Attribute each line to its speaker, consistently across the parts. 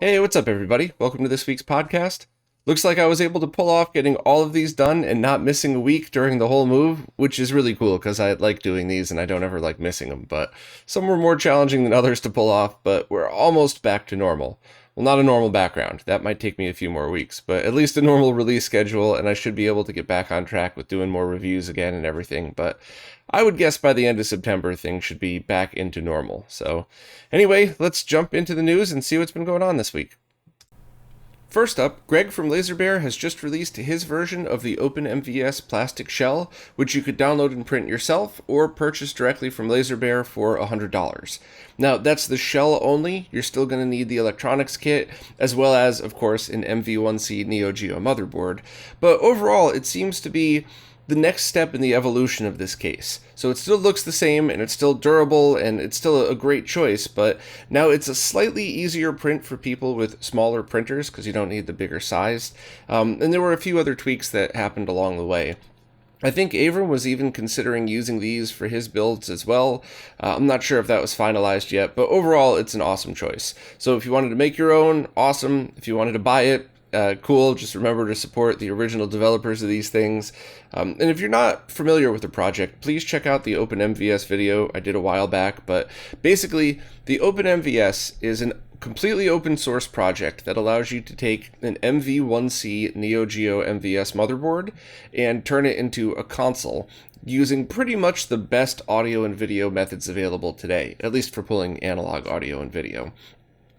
Speaker 1: Hey, what's up, everybody? Welcome to this week's podcast. Looks like I was able to pull off getting all of these done and not missing a week during the whole move, which is really cool because I like doing these and I don't ever like missing them. But some were more challenging than others to pull off, but we're almost back to normal. Well, not a normal background. That might take me a few more weeks, but at least a normal release schedule, and I should be able to get back on track with doing more reviews again and everything. But I would guess by the end of September, things should be back into normal. So anyway, let's jump into the news and see what's been going on this week. First up, Greg from LaserBear has just released his version of the OpenMVS plastic shell, which you could download and print yourself or purchase directly from LaserBear for $100. Now, that's the shell only. You're still going to need the electronics kit, as well as, of course, an MV1C Neo Geo motherboard. But overall, it seems to be the next step in the evolution of this case. So it still looks the same, and it's still durable, and it's still a great choice, but now it's a slightly easier print for people with smaller printers, because you don't need the bigger size. And there were a few other tweaks that happened along the way. I think Avram was even considering using these for his builds as well. I'm not sure if that was finalized yet, but overall, it's an awesome choice. So if you wanted to make your own, awesome. If you wanted to buy it, cool. Just remember to support the original developers of these things. And if you're not familiar with the project, please check out the OpenMVS video I did a while back. But basically, the OpenMVS is a completely open source project that allows you to take an MV1C Neo Geo MVS motherboard and turn it into a console using pretty much the best audio and video methods available today, at least for pulling analog audio and video.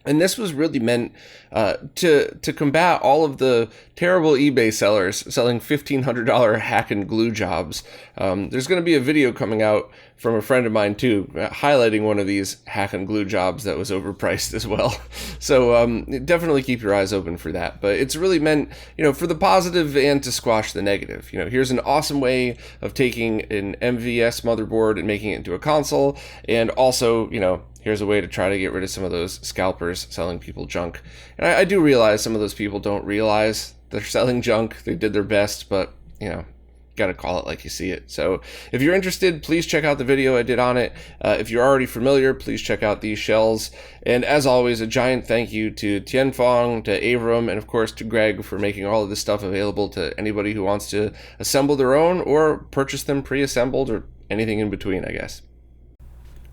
Speaker 1: And this was really meant to combat all of the terrible eBay sellers selling $1,500 hack and glue jobs. There's going to be a video coming out from a friend of mine too, highlighting one of these hack and glue jobs that was overpriced as well. So definitely keep your eyes open for that. But it's really meant, for the positive and to squash the negative. Here's an awesome way of taking an MVS motherboard and making it into a console, and also, here's a way to try to get rid of some of those scalpers selling people junk. And I do realize some of those people don't realize they're selling junk. They did their best, but, got to call it like you see it. So if you're interested, please check out the video I did on it. If you're already familiar, please check out these shells. And as always, a giant thank you to Tianfeng, to Avram, and of course to Greg for making all of this stuff available to anybody who wants to assemble their own or purchase them pre-assembled or anything in between, I guess.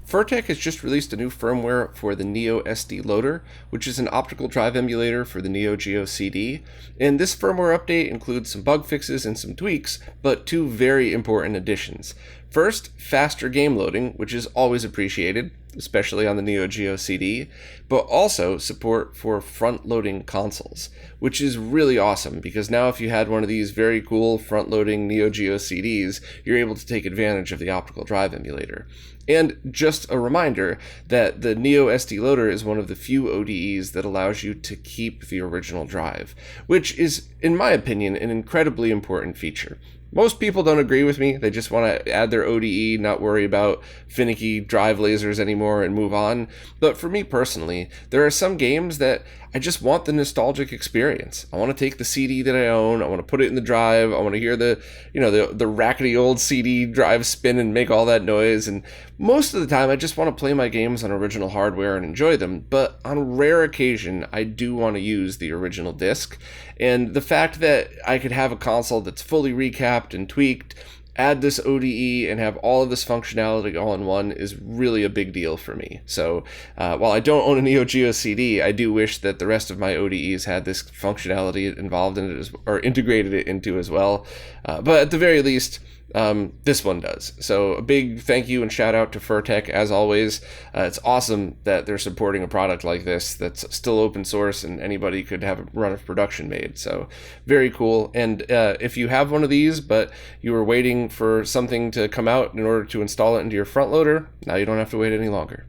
Speaker 1: Firtek has just released a new firmware for the Neo SD Loader, which is an optical drive emulator for the Neo Geo CD, and this firmware update includes some bug fixes and some tweaks, but two very important additions. First, faster game loading, which is always appreciated, especially on the Neo Geo CD, but also support for front-loading consoles, which is really awesome because now if you had one of these very cool front-loading Neo Geo CDs, you're able to take advantage of the optical drive emulator. And just a reminder that the Neo SD Loader is one of the few ODEs that allows you to keep the original drive, which is, in my opinion, an incredibly important feature. Most people don't agree with me. They just want to add their ODE, not worry about finicky drive lasers anymore and move on. But for me personally, there are some games that I just want the nostalgic experience. I want to take the CD that I own, I want to put it in the drive, I want to hear the rackety old CD drive spin and make all that noise. And most of the time, I just want to play my games on original hardware and enjoy them. But on rare occasion, I do want to use the original disc. And the fact that I could have a console that's fully recapped and tweaked, add this ODE, and have all of this functionality all in one is really a big deal for me. So while I don't own a Neo Geo CD, I do wish that the rest of my ODEs had this functionality involved in it or integrated it into as well. But at the very least, this one does. So a big thank you and shout out to Firtek as always. It's awesome that they're supporting a product like this that's still open source and anybody could have a run of production made. So very cool. And if you have one of these but you were waiting for something to come out in order to install it into your front loader, now you don't have to wait any longer.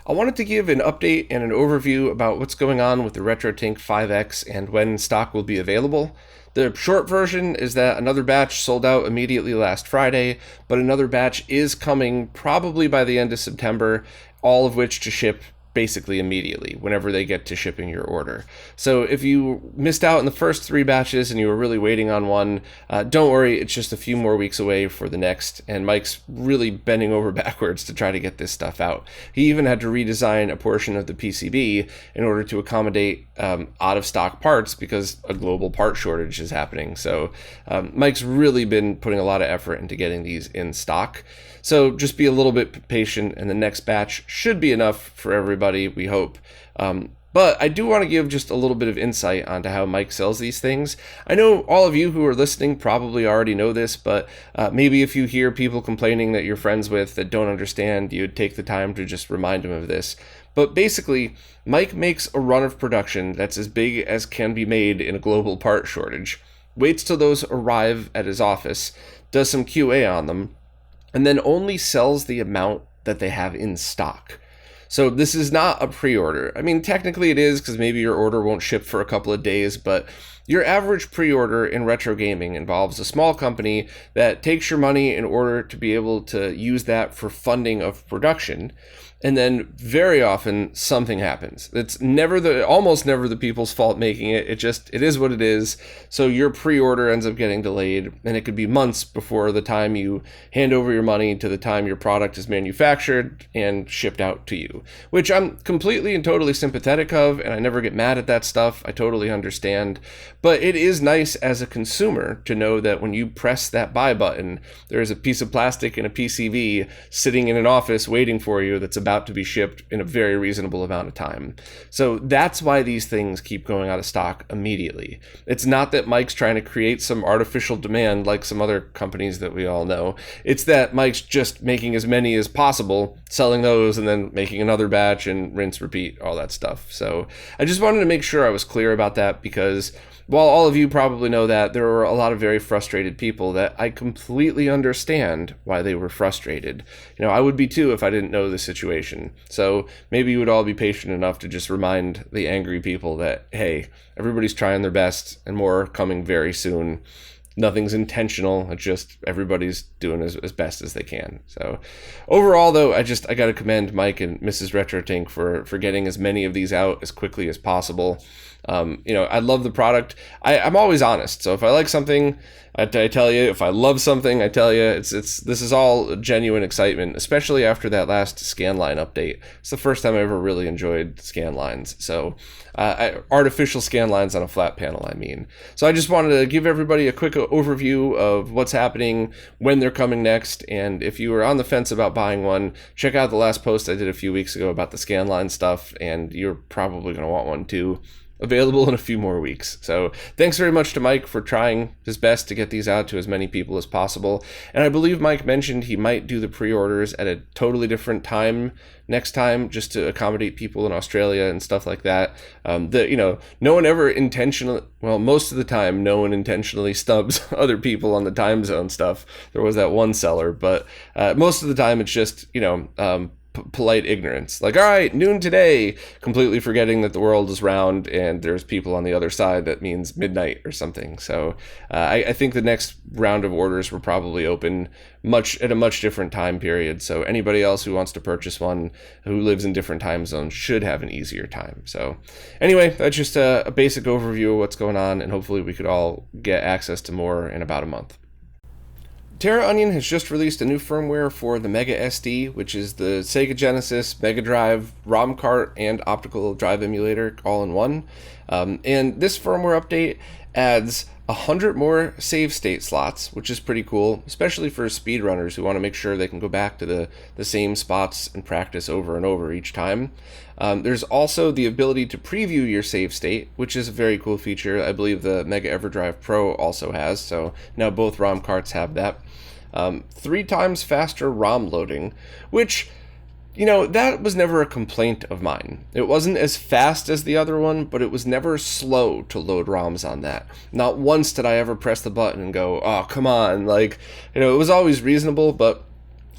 Speaker 1: I wanted to give an update and an overview about what's going on with the RetroTink 5X and when stock will be available. The short version is that another batch sold out immediately last Friday, but another batch is coming probably by the end of September, all of which to ship basically immediately whenever they get to shipping your order. So if you missed out in the first 3 batches and you were really waiting on one, don't worry, it's just a few more weeks away for the next, and Mike's really bending over backwards to try to get this stuff out. He even had to redesign a portion of the PCB in order to accommodate out-of-stock parts because a global part shortage is happening. So Mike's really been putting a lot of effort into getting these in stock. So just be a little bit patient, and the next batch should be enough for everybody, we hope. But I do want to give just a little bit of insight onto how Mike sells these things. I know all of you who are listening probably already know this, but maybe if you hear people complaining that you're friends with that don't understand, you'd take the time to just remind them of this. But basically, Mike makes a run of production that's as big as can be made in a global part shortage, waits till those arrive at his office, does some QA on them, and then only sells the amount that they have in stock. So this is not a pre-order. I mean, technically it is, because maybe your order won't ship for a couple of days, but your average pre-order in retro gaming involves a small company that takes your money in order to be able to use that for funding of production. And then very often something happens. It's almost never the people's fault making it. It is what it is. So your pre-order ends up getting delayed, and it could be months before the time you hand over your money to the time your product is manufactured and shipped out to you, which I'm completely and totally sympathetic of, and I never get mad at that stuff. I totally understand. But it is nice as a consumer to know that when you press that buy button, there's a piece of plastic and a PCB sitting in an office waiting for you that's about to be shipped in a very reasonable amount of time. So that's why these things keep going out of stock immediately. It's not that Mike's trying to create some artificial demand like some other companies that we all know. It's that Mike's just making as many as possible, selling those, and then making another batch and rinse, repeat, all that stuff. So I just wanted to make sure I was clear about that, because while all of you probably know that, there were a lot of very frustrated people that I completely understand why they were frustrated. You know, I would be too if I didn't know the situation. So maybe you would all be patient enough to just remind the angry people that, hey, everybody's trying their best and more are coming very soon. Nothing's intentional. It's just everybody's doing as best as they can. So overall, though, I got to commend Mike and Mrs. RetroTink for getting as many of these out as quickly as possible. I love the product. I'm always honest. So if I like something, I tell you. If I love something, I tell you. This is all genuine excitement, especially after that last scanline update. It's the first time I ever really enjoyed scanlines. So artificial scanlines on a flat panel, I mean. So I just wanted to give everybody a quick overview of what's happening, when they're coming next, and if you were on the fence about buying one, check out the last post I did a few weeks ago about the scanline stuff, and you're probably going to want one too. Available in a few more weeks. So thanks very much to Mike for trying his best to get these out to as many people as possible. And I believe Mike mentioned he might do the pre-orders at a totally different time next time, just to accommodate people in Australia and stuff like that. No one ever intentionally, well, most of the time, no one intentionally stubs other people on the time zone stuff. There was that one seller, but most of the time it's just, polite ignorance. Like, all right, noon today, completely forgetting that the world is round and there's people on the other side that means midnight or something. So I think the next round of orders will probably open at a much different time period. So anybody else who wants to purchase one who lives in different time zones should have an easier time. So anyway, that's just a basic overview of what's going on, and hopefully we could all get access to more in about a month. Terra Onion has just released a new firmware for the Mega SD, which is the Sega Genesis, Mega Drive, ROM cart, and optical drive emulator all in one. And this firmware update adds 100 more save state slots, which is pretty cool, especially for speedrunners who want to make sure they can go back to the same spots and practice over and over each time. There's also the ability to preview your save state, which is a very cool feature. I believe the Mega EverDrive Pro also has, so now both ROM carts have that. 3 times faster ROM loading, which, that was never a complaint of mine. It wasn't as fast as the other one, but it was never slow to load ROMs on that. Not once did I ever press the button and go, oh, come on. It was always reasonable, but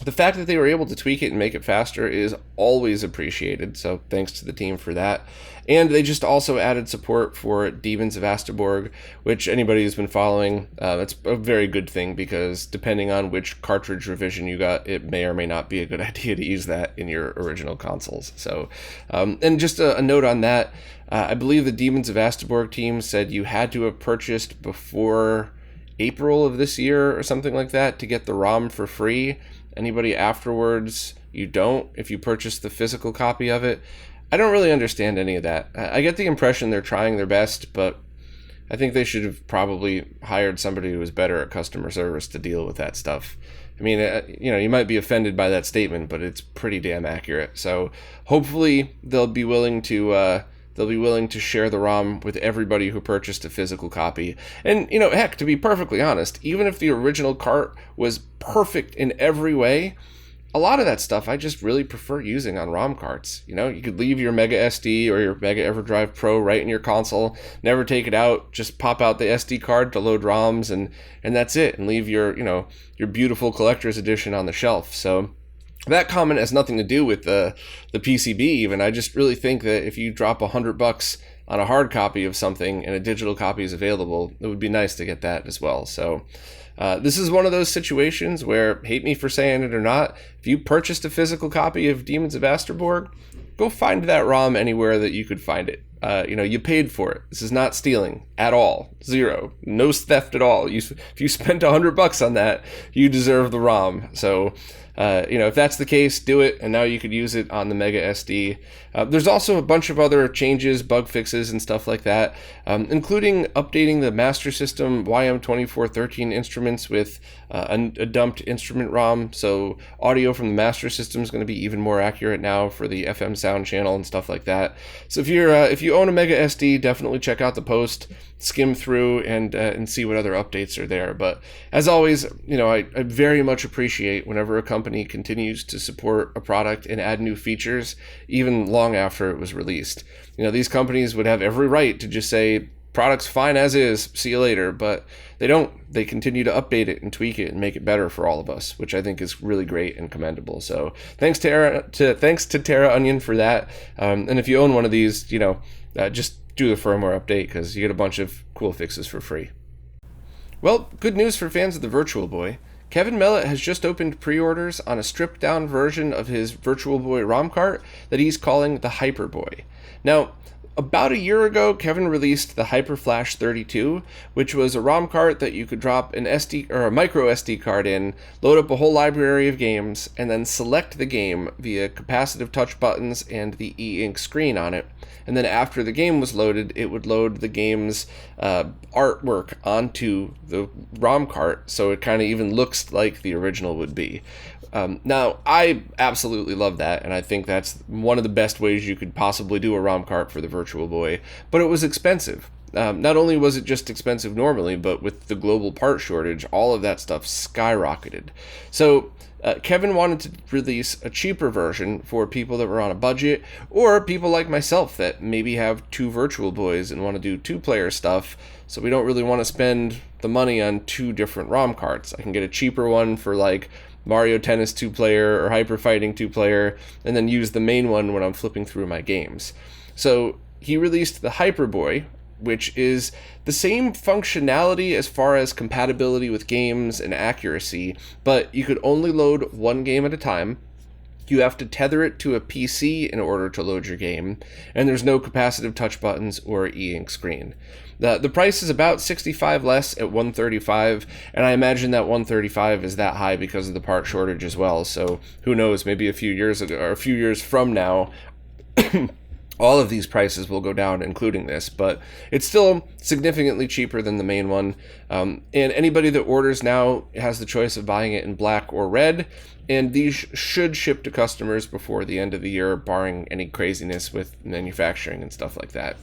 Speaker 1: the fact that they were able to tweak it and make it faster is always appreciated, so thanks to the team for that. And they just also added support for Demons of Asterborg, which anybody who's been following, that's a very good thing, because depending on which cartridge revision you got, it may or may not be a good idea to use that in your original consoles. So, and just a note on that, I believe the Demons of Asterborg team said you had to have purchased before April of this year or something like that to get the ROM for free. Anybody afterwards, you don't, if you purchase the physical copy of it. I don't really understand any of that. I get the impression they're trying their best, but I think they should have probably hired somebody who was better at customer service to deal with that stuff. I mean, you might be offended by that statement, but it's pretty damn accurate. So hopefully they'll be willing to share the ROM with everybody who purchased a physical copy. And, heck, to be perfectly honest, even if the original cart was perfect in every way, a lot of that stuff I just really prefer using on ROM carts. You could leave your Mega SD or your Mega EverDrive Pro right in your console, never take it out, just pop out the SD card to load ROMs, and that's it, and leave your beautiful collector's edition on the shelf. So that comment has nothing to do with the PCB even. I just really think that if you drop $100 on a hard copy of something and a digital copy is available, it would be nice to get that as well. So this is one of those situations where, hate me for saying it or not, if you purchased a physical copy of Demons of Asterborg, go find that ROM anywhere that you could find it. You paid for it. This is not stealing at all. Zero. No theft at all. If you spent $100 on that, you deserve the ROM. So, if that's the case, do it, and now you could use it on the Mega SD. There's also a bunch of other changes, bug fixes, and stuff like that, including updating the Master System YM2413 instruments with a dumped instrument ROM, so audio from the Master System is going to be even more accurate now for the FM sound channel and stuff like that. So if you own a Mega SD, definitely check out the post, skim through, and see what other updates are there. But as always, I very much appreciate whenever a company continues to support a product and add new features, even long after it was released. These companies would have every right to just say, product's fine as is, see you later, but they don't. They continue to update it and tweak it and make it better for all of us, which I think is really great and commendable. So thanks to Terra Onion for that. And if you own one of these, just do the firmware update, because you get a bunch of cool fixes for free. Well, good news for fans of the Virtual Boy. Kevin Mellott has just opened pre-orders on a stripped-down version of his Virtual Boy ROM cart that he's calling the Hyper Boy. Now, about a year ago, Kevin released the HyperFlash 32, which was a ROM cart that you could drop an SD or a micro SD card in, load up a whole library of games, and then select the game via capacitive touch buttons and the e-ink screen on it. And then after the game was loaded, it would load the game's artwork onto the ROM cart, so it kind of even looks like the original would be. Now, I absolutely love that, and I think that's one of the best ways you could possibly do a ROM cart for the Virtual Boy, but it was expensive. Not only was it just expensive normally, but with the global part shortage, all of that stuff skyrocketed. So Kevin wanted to release a cheaper version for people that were on a budget, or people like myself that maybe have two Virtual Boys and want to do two-player stuff, so we don't really want to spend the money on two different ROM carts. I can get a cheaper one for like Mario Tennis 2-player or Hyper Fighting 2-player, and then use the main one when I'm flipping through my games. So he released the Hyper Boy, which is the same functionality as far as compatibility with games and accuracy, but you could only load one game at a time. You have to tether it to a PC in order to load your game, and there's no capacitive touch buttons or e-ink screen. The price is about $65 less at $135, and I imagine that $135 is that high because of the part shortage as well. So who knows? Maybe a few years ago or a few years from now, all of these prices will go down, including this, but it's still significantly cheaper than the main one. And anybody that orders now has the choice of buying it in black or red, and these should ship to customers before the end of the year, barring any craziness with manufacturing and stuff like that.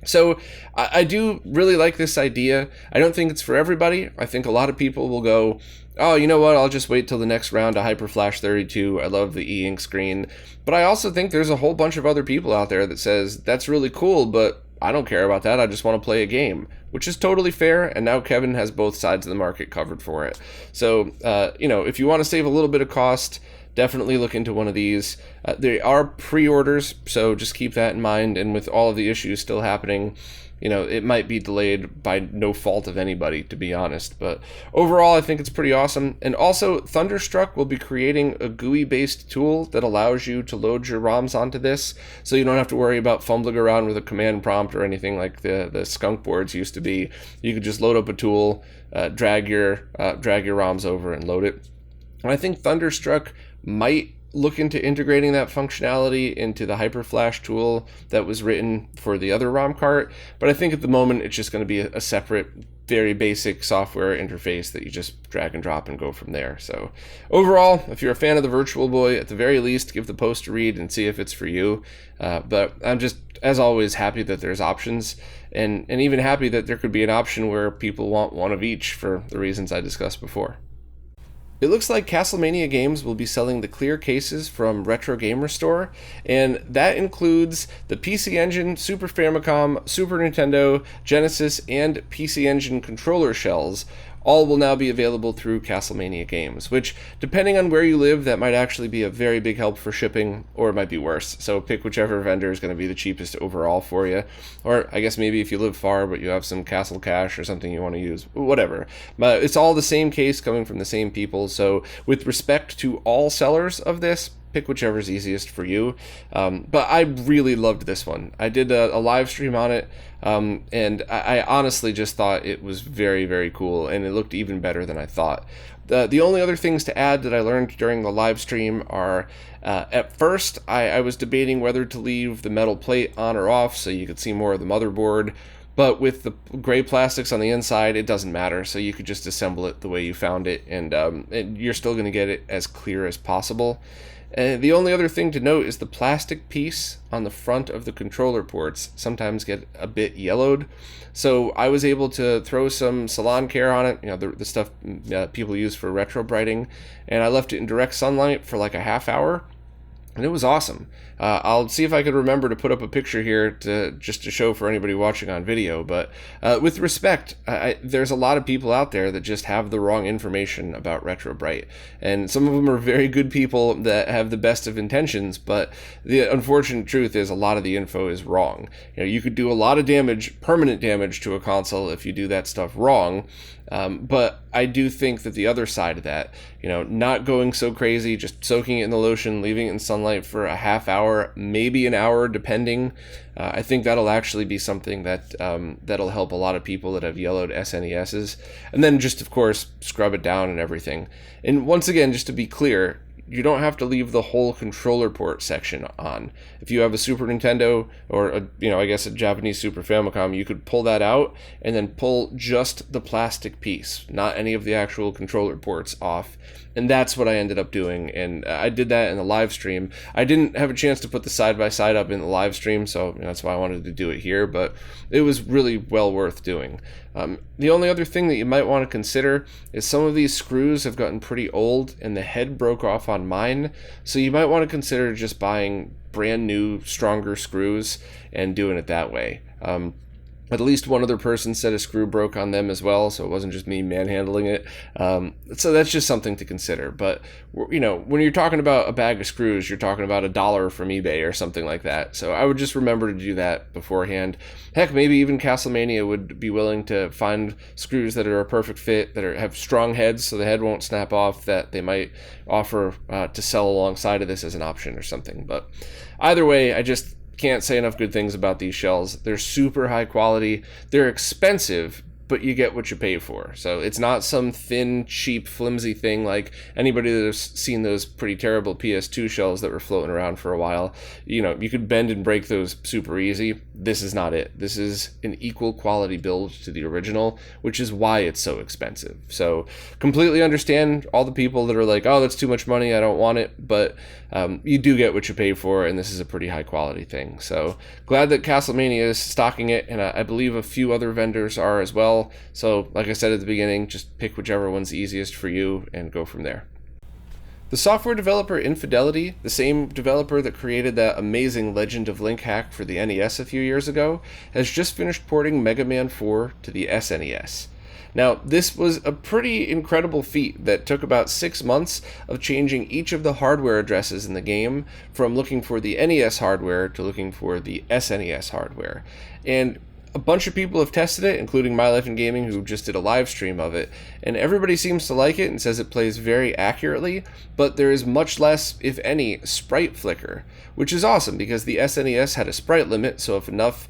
Speaker 1: So I do really like this idea. I don't think it's for everybody. I think a lot of people will go, oh, you know what, I'll just wait till the next round of HyperFlash 32. I love the e-ink screen. But I also think there's a whole bunch of other people out there that says, that's really cool, but I don't care about that. I just want to play a game, which is totally fair. And now Kevin has both sides of the market covered for it. So, if you want to save a little bit of cost, definitely look into one of these. They are pre-orders, so just keep that in mind. And with all of the issues still happening, it might be delayed by no fault of anybody, to be honest. But overall, I think it's pretty awesome. And also, Thunderstruck will be creating a GUI-based tool that allows you to load your ROMs onto this, so you don't have to worry about fumbling around with a command prompt or anything like the skunk boards used to be. You could just load up a tool, drag your ROMs over, and load it. And I think Thunderstruck might look into integrating that functionality into the HyperFlash tool that was written for the other ROM cart, but I think at the moment it's just going to be a separate, very basic software interface that you just drag and drop and go from there. So overall, if you're a fan of the Virtual Boy, at the very least, give the post a read and see if it's for you. But I'm just, as always, happy that there's options, and even happy that there could be an option where people want one of each for the reasons I discussed before. It looks like CastleMania Games will be selling the clear cases from Retro Gamer Store, and that includes the PC Engine, Super Famicom, Super Nintendo, Genesis, and PC Engine controller shells. All will now be available through CastleMania Games, which, depending on where you live, that might actually be a very big help for shipping, or it might be worse. So pick whichever vendor is going to be the cheapest overall for you. Or I guess maybe if you live far but you have some Castle Cash or something you want to use, whatever. But it's all the same case coming from the same people. So with respect to all sellers of this, pick whichever's easiest for you. But I really loved this one. I did a live stream on it, and I honestly just thought it was very, very cool, and it looked even better than I thought. The only other things to add that I learned during the live stream are, at first, I was debating whether to leave the metal plate on or off so you could see more of the motherboard. But with the gray plastics on the inside, it doesn't matter. So you could just assemble it the way you found it, and you're still going to get it as clear as possible. The only other thing to note is the plastic piece on the front of the controller ports sometimes get a bit yellowed. So I was able to throw some Salon Care on it, the stuff people use for retro brighting, and I left it in direct sunlight for like a half hour. And it was awesome. I'll see if I could remember to put up a picture here to show for anybody watching on video. But with respect, there's a lot of people out there that just have the wrong information about RetroBrite. And some of them are very good people that have the best of intentions, but the unfortunate truth is a lot of the info is wrong. You could do a lot of damage, permanent damage to a console if you do that stuff wrong. But I do think that the other side of that, not going so crazy, just soaking it in the lotion, leaving it in sunlight for a half hour, maybe an hour, depending. I think that'll actually be something that'll help a lot of people that have yellowed SNESs. And then just, of course, scrub it down and everything. And once again, just to be clear, you don't have to leave the whole controller port section on. If you have a Super Nintendo or a Japanese Super Famicom, you could pull that out and then pull just the plastic piece, not any of the actual controller ports off. And that's what I ended up doing, and I did that in the live stream. I didn't have a chance to put the side-by-side up in the live stream, so that's why I wanted to do it here, but it was really well worth doing. The only other thing that you might want to consider is some of these screws have gotten pretty old, and the head broke off on mine, so you might want to consider just buying brand new, stronger screws and doing it that way. At least one other person said a screw broke on them as well, so it wasn't just me manhandling it. So that's just something to consider. But, when you're talking about a bag of screws, you're talking about $1 from eBay or something like that. So I would just remember to do that beforehand. Heck, maybe even CastleMania would be willing to find screws that are a perfect fit, that have strong heads so the head won't snap off, that they might offer to sell alongside of this as an option or something. But either way, I just can't say enough good things about these shells. They're super high quality. They're expensive, but you get what you pay for. So it's not some thin, cheap, flimsy thing like anybody that's seen those pretty terrible PS2 shells that were floating around for a while. You could bend and break those super easy. This is not it. This is an equal quality build to the original, which is why it's so expensive. So completely understand all the people that are like, oh, that's too much money, I don't want it. But you do get what you pay for, and this is a pretty high quality thing. So glad that CastleMania is stocking it, and I believe a few other vendors are as well. So like I said at the beginning, just pick whichever one's easiest for you and go from there. The software developer Infidelity, the same developer that created that amazing Legend of Link hack for the NES a few years ago, has just finished porting Mega Man 4 to the SNES. Now, this was a pretty incredible feat that took about 6 months of changing each of the hardware addresses in the game from looking for the NES hardware to looking for the SNES hardware. And a bunch of people have tested it, including My Life in Gaming, who just did a live stream of it, and everybody seems to like it and says it plays very accurately, but there is much less, if any, sprite flicker, which is awesome because the SNES had a sprite limit, so if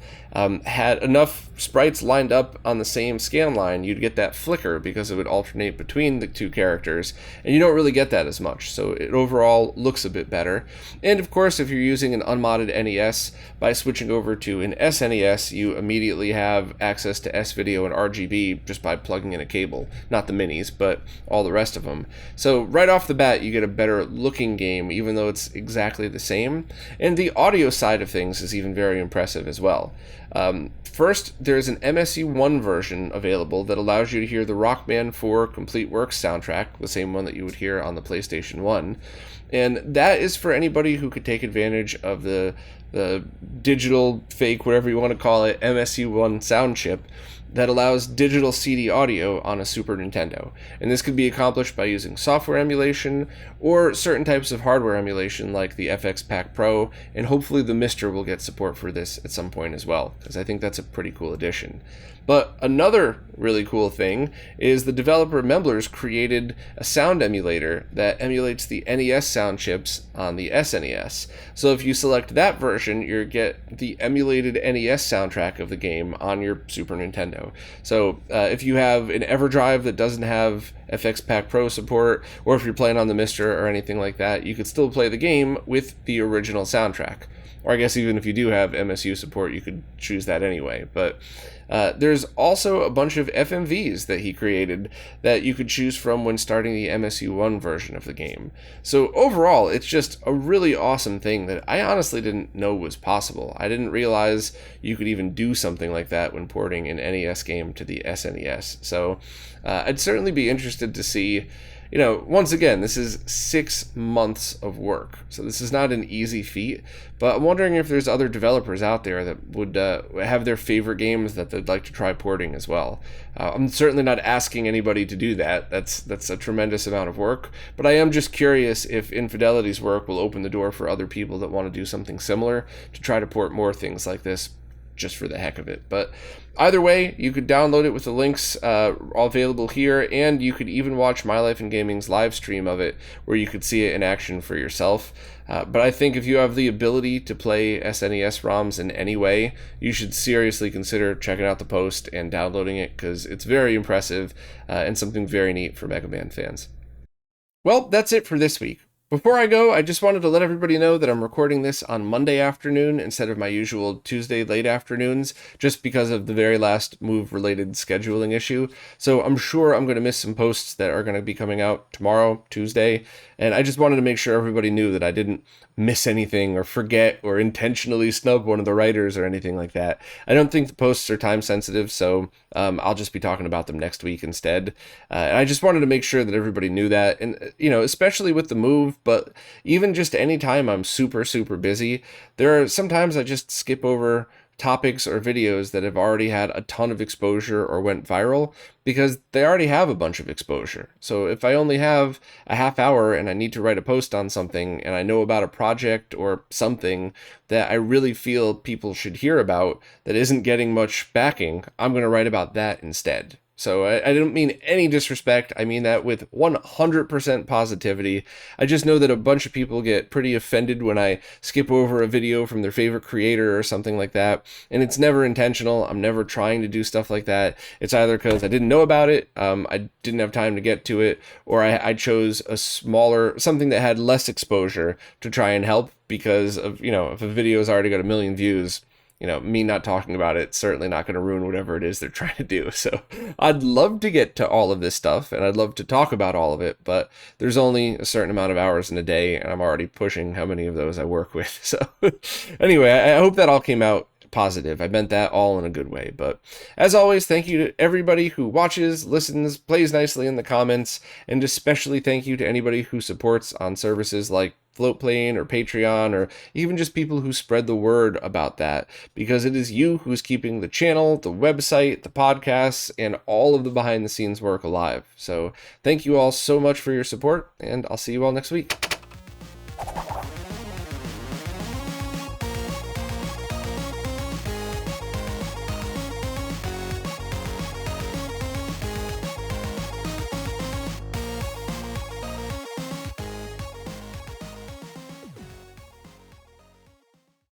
Speaker 1: had enough sprites lined up on the same scan line, you'd get that flicker because it would alternate between the two characters, and you don't really get that as much, so it overall looks a bit better. And of course, if you're using an unmodded NES, by switching over to an SNES, you immediately have access to S-Video and RGB just by plugging in a cable. Not the minis, but all the rest of them. So right off the bat, you get a better looking game, even though it's exactly the same. And the audio side of things is even very impressive as well. First, there's an MSU1 version available that allows you to hear the Rockman 4 Complete Works soundtrack, the same one that you would hear on the PlayStation 1. And that is for anybody who could take advantage of the digital, fake, whatever you want to call it, MSU1 sound chip that allows digital CD audio on a Super Nintendo. And this could be accomplished by using software emulation or certain types of hardware emulation like the FX Pack Pro, and hopefully the Mister will get support for this at some point as well, because I think that's a pretty cool addition. But another really cool thing is the developer Memblers created a sound emulator that emulates the NES sound chips on the SNES. So if you select that version, you get the emulated NES soundtrack of the game on your Super Nintendo. So if you have an EverDrive that doesn't have FX Pack Pro support, or if you're playing on the Mister or anything like that, you could still play the game with the original soundtrack. Or I guess even if you do have MSU support, you could choose that anyway. But there's also a bunch of FMVs that he created that you could choose from when starting the MSU1 version of the game. So overall, it's just a really awesome thing that I honestly didn't know was possible. I didn't realize you could even do something like that when porting an NES game to the SNES. So I'd certainly be interested to see. Once again, this is 6 months of work, so this is not an easy feat, but I'm wondering if there's other developers out there that would have their favorite games that they'd like to try porting as well. I'm certainly not asking anybody to do that. That's a tremendous amount of work, but I am just curious if Infidelity's work will open the door for other people that want to do something similar to try to port more things like this just for the heck of it. But either way, you could download it with the links all available here, and you could even watch My Life in Gaming's live stream of it, where you could see it in action for yourself. But I think if you have the ability to play SNES ROMs in any way, you should seriously consider checking out the post and downloading it, because it's very impressive and something very neat for Mega Man fans. Well, that's it for this week. Before I go, I just wanted to let everybody know that I'm recording this on Monday afternoon instead of my usual Tuesday late afternoons, just because of the very last move-related scheduling issue. So I'm sure I'm going to miss some posts that are going to be coming out tomorrow, Tuesday, and I just wanted to make sure everybody knew that I didn't miss anything or forget or intentionally snub one of the writers or anything like that. I don't think the posts are time sensitive, so I'll just be talking about them next week instead. And I just wanted to make sure that everybody knew that, and especially with the move, but even just any time I'm super, super busy, there are sometimes I just skip over topics or videos that have already had a ton of exposure or went viral because they already have a bunch of exposure. So if I only have a half hour and I need to write a post on something and I know about a project or something that I really feel people should hear about that isn't getting much backing, I'm going to write about that instead. So I don't mean any disrespect. I mean that with 100% positivity. I just know that a bunch of people get pretty offended when I skip over a video from their favorite creator or something like that. And it's never intentional. I'm never trying to do stuff like that. It's either because I didn't know about it, I didn't have time to get to it, or I chose a smaller, something that had less exposure to try and help because of, if a video's already got 1 million views, me not talking about it certainly not going to ruin whatever it is they're trying to do. So I'd love to get to all of this stuff and I'd love to talk about all of it, but there's only a certain amount of hours in a day and I'm already pushing how many of those I work with. So anyway, I hope that all came out positive. I meant that all in a good way. But as always, thank you to everybody who watches, listens, plays nicely in the comments, and especially thank you to anybody who supports on services like Floatplane or Patreon, or even just people who spread the word about that, because it is you who's keeping the channel, the website, the podcasts, and all of the behind the scenes work alive. So thank you all so much for your support, and I'll see you all next week.